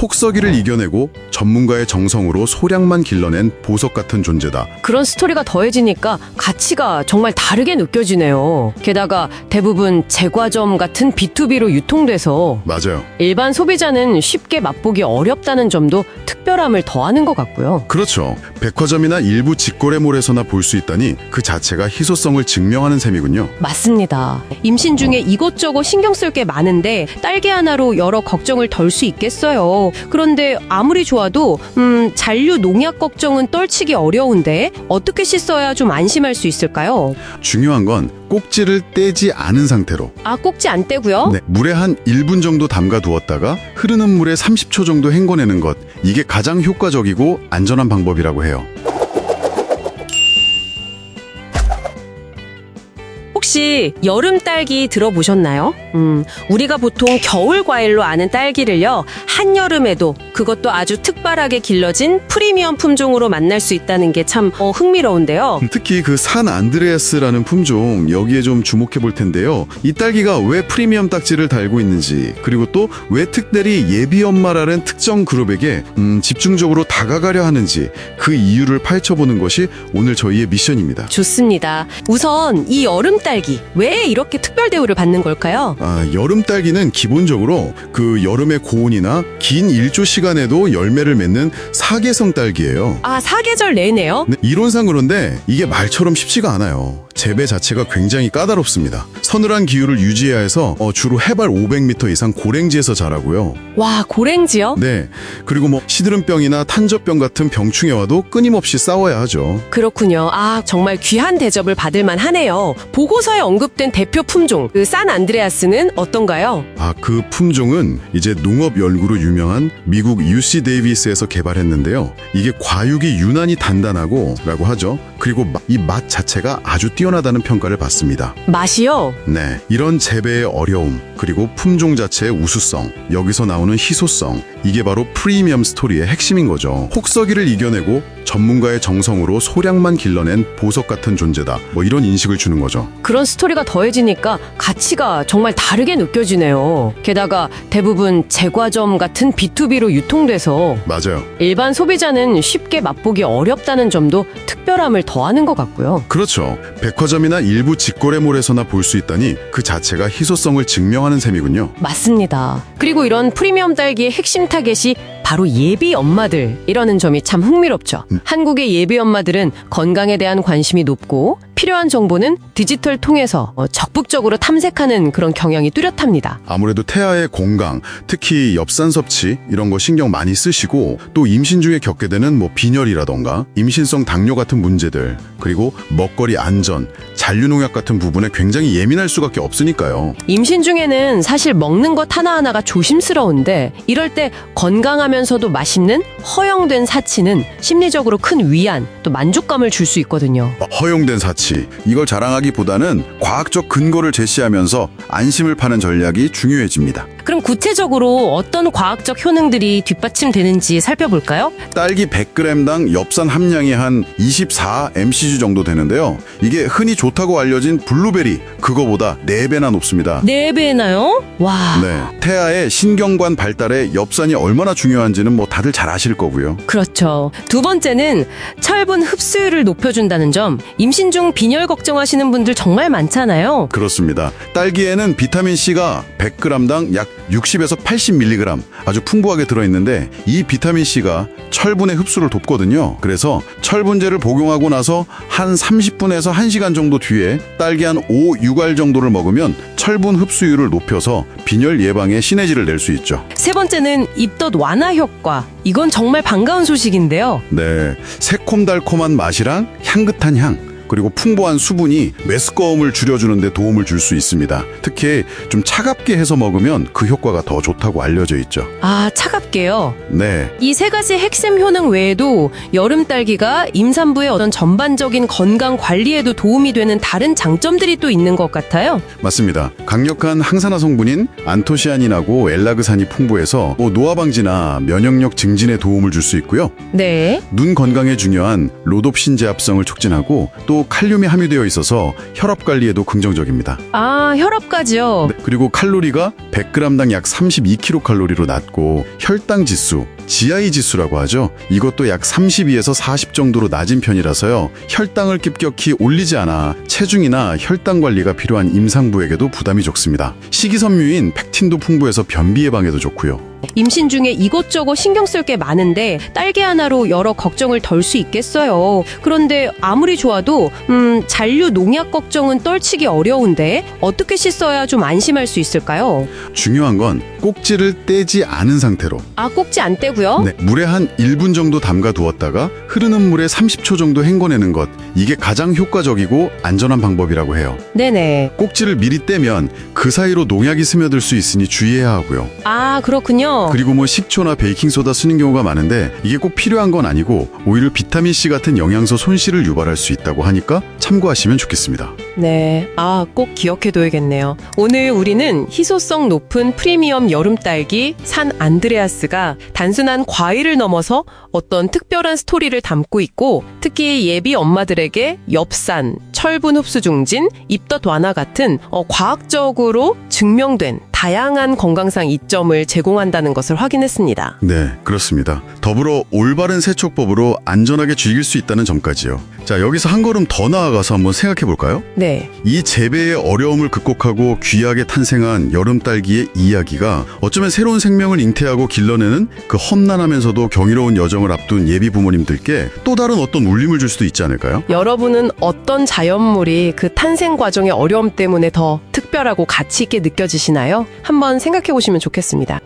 혹서기를 이겨내고 전문가의 정성으로 소량만 길러낸 보석 같은 존재다. 그런 스토리가 더해지니까 가치가 정말 다르게 느껴지네요. 게다가 대부분 제과점 같은 B2B로 유통돼서 맞아요. 일반 소비자는 쉽게 맛보기 어렵다는 점도 특별함을 더하는 것 같고요. 그렇죠. 백화점이나 일부 직거래몰에서나 볼 수 있다니 그 자체가 희소성을 증명하는 셈이군요. 맞습니다. 임신 중에 이것저것 신경 쓸 게 많은데 딸기 하나로 여러 걱정을 덜 수 있겠어요. 그런데 아무리 좋아도 잔류 농약 걱정은 떨치기 어려운데 어떻게 씻어야 좀 안심할 수 있을까요? 중요한 건 꼭지를 떼지 않은 상태로 아, 꼭지 안 떼고요? 네, 물에 한 1분 정도 담가 두었다가 흐르는 물에 30초 정도 헹궈내는 것, 이게 가장 효과적이고 안전한 방법이라고 해요. 혹시 여름 딸기 들어보셨나요? 우리가 보통 겨울 과일로 아는 딸기를요, 한여름에도 그것도 아주 특별하게 길러진 프리미엄 품종으로 만날 수 있다는 게 참 흥미로운데요. 특히 그 산 안드레아스라는 품종, 여기에 좀 주목해 볼 텐데요. 이 딸기가 왜 프리미엄 딱지를 달고 있는지, 그리고 또 왜 특별히 예비 엄마라는 특정 그룹에게 집중적으로 다가가려 하는지, 그 이유를 파헤쳐보는 것이 오늘 저희의 미션입니다. 좋습니다. 우선 이 여름 딸기, 왜 이렇게 특별 대우를 받는 걸까요? 여름 딸기는 기본적으로 그 여름의 고온이나 긴 일조 시간에도 열매를 맺는 사계성 딸기예요. 아, 사계절 내내요? 네, 이론상 그런데 이게 말처럼 쉽지가 않아요. 재배 자체가 굉장히 까다롭습니다. 서늘한 기후를 유지해야 해서 주로 해발 500m 이상 고랭지에서 자라고요. 와, 고랭지요? 네, 그리고 뭐 시드름병이나 탄저병 같은 병충해 와도 끊임없이 싸워야 하죠. 그렇군요. 아, 정말 귀한 대접을 받을 만하네요. 보고서에 언급된 대표 품종, 그 산 안드레아스는 어떤가요? 그 품종은 이제 농업 연구로 유명한 미국 UC 데이비스에서 개발했는데요. 이게 과육이 유난히 단단하고 라고 하죠. 그리고 이 맛 자체가 아주 뛰어나다는 평가를 받습니다. 맛이요? 네, 이런 재배의 어려움, 그리고 품종 자체의 우수성, 여기서 나오는 희소성, 이게 바로 프리미엄 스토리의 핵심인 거죠. 혹서기를 이겨내고 전문가의 정성으로 소량만 길러낸 보석 같은 존재다. 뭐 이런 인식을 주는 거죠. 그런 스토리가 더해지니까 가치가 정말 다르게 느껴지네요. 게다가 대부분 제과점 같은 B2B로 유통돼서 맞아요. 일반 소비자는 쉽게 맛보기 어렵다는 점도 특별함을 더하는 것 같고요. 그렇죠. 백화점이나 일부 직거래몰에서나 볼 수 있다니 그 자체가 희소성을 증명하는 셈이군요. 맞습니다. 그리고 이런 프리미엄 딸기의 핵심 타겟이 바로 예비 엄마들이라는 점이 참 흥미롭죠. 한국의 예비 엄마들은 건강에 대한 관심이 높고 필요한 정보는 디지털 통해서 적극적으로 탐색하는 그런 경향이 뚜렷합니다. 아무래도 태아의 건강, 특히 엽산 섭취 이런 거 신경 많이 쓰시고, 또 임신 중에 겪게 되는 뭐 빈혈이라던가 임신성 당뇨 같은 문제들, 그리고 먹거리 안전, 잔류농약 같은 부분에 굉장히 예민할 수밖에 없으니까요. 임신 중에는 사실 먹는 것 하나하나가 조심스러운데 이럴 때 건강하면서도 맛있는 허용된 사치는 심리적으로 큰 위안, 또 만족감을 줄 수 있거든요. 허용된 사치, 이걸 자랑하기보다는 과학적 근거를 제시하면서 안심을 파는 전략이 중요해집니다. 그럼 구체적으로 어떤 과학적 효능들이 뒷받침되는지 살펴볼까요? 딸기 100g당 엽산 함량이 한 24mcg 정도 되는데요. 이게 흔히 좋다고 알려진 블루베리, 그거보다 4배나 높습니다. 4배나요? 와. 네, 태아의 신경관 발달에 엽산이 얼마나 중요한지는 뭐 다들 잘 아실 거고요. 그렇죠. 두 번째는 철분 흡수율을 높여준다는 점. 임신 중 빈혈 걱정하시는 분들 정말 많잖아요. 그렇습니다. 딸기에는 비타민C가 100g당 약 60에서 80mg 아주 풍부하게 들어있는데, 이 비타민C가 철분의 흡수를 돕거든요. 그래서 철분제를 복용하고 나서 한 30분에서 1시간 정도 뒤에 딸기 한 5, 6알 정도를 먹으면 철분 흡수율을 높여서 빈혈 예방에 시너지를 낼 수 있죠. 세 번째는 입덧 완화 효과. 이건 정말 반가운 소식인데요. 네, 새콤달콤한 맛이랑 향긋한 향, 그리고 풍부한 수분이 메스꺼움을 줄여주는 데 도움을 줄 수 있습니다. 특히 좀 차갑게 해서 먹으면 그 효과가 더 좋다고 알려져 있죠. 아, 차갑게요? 네, 이 세 가지 핵심 효능 외에도 여름 딸기가 임산부의 어떤 전반적인 건강 관리에도 도움이 되는 다른 장점들이 또 있는 것 같아요. 맞습니다. 강력한 항산화 성분인 안토시아닌하고 엘라그산이 풍부해서 노화 방지나 면역력 증진에 도움을 줄 수 있고요. 네. 눈 건강에 중요한 로놉신 제합성을 촉진하고, 또 그리고 칼륨이 함유되어 있어서 혈압 관리에도 긍정적입니다. 아, 혈압까지요? 네, 그리고 칼로리가 100g당 약 32kcal로 낮고 혈당 지수, GI 지수라고 하죠. 이것도 약 32에서 40 정도로 낮은 편이라서요. 혈당을 급격히 올리지 않아 체중이나 혈당 관리가 필요한 임산부에게도 부담이 적습니다. 식이섬유인 팩틴도 풍부해서 변비 예방에도 좋고요. 임신 중에 이것저것 신경 쓸 게 많은데 딸기 하나로 여러 걱정을 덜 수 있겠어요. 그런데 아무리 좋아도 잔류 농약 걱정은 떨치기 어려운데 어떻게 씻어야 좀 안심할 수 있을까요? 중요한 건 꼭지를 떼지 않은 상태로 아, 꼭지 안 떼고요? 네, 물에 한 1분 정도 담가 두었다가 흐르는 물에 30초 정도 헹궈내는 것, 이게 가장 효과적이고 안전한 방법이라고 해요. 네네. 꼭지를 미리 떼면 그 사이로 농약이 스며들 수 있으니 주의해야 하고요. 아, 그렇군요. 그리고 뭐 식초나 베이킹소다 쓰는 경우가 많은데 이게 꼭 필요한 건 아니고 오히려 비타민C 같은 영양소 손실을 유발할 수 있다고 하니까 참고하시면 좋겠습니다. 네. 아, 꼭 기억해둬야겠네요. 오늘 우리는 희소성 높은 프리미엄 여름 딸기 산 안드레아스가 단순한 과일을 넘어서 어떤 특별한 스토리를 담고 있고 특히 예비 엄마들에게 엽산, 철분 흡수 중진, 입덧 완화 같은 과학적으로 증명된 다양한 건강상 이점을 제공한다는 것을 확인했습니다. 네, 그렇습니다. 더불어 올바른 세척법으로 안전하게 즐길 수 있다는 점까지요. 자, 여기서 한 걸음 더 나아가서 한번 생각해 볼까요? 네. 이 재배의 어려움을 극복하고 귀하게 탄생한 여름 딸기의 이야기가 어쩌면 새로운 생명을 잉태하고 길러내는 그 험난하면서도 경이로운 여정을 앞둔 예비 부모님들께 또 다른 어떤 울림을 줄 수도 있지 않을까요? 여러분은 어떤 자연물이 그 탄생 과정의 어려움 때문에 더 특별하고 가치 있게 느껴지시나요? 한번 생각해 보시면 좋겠습니다.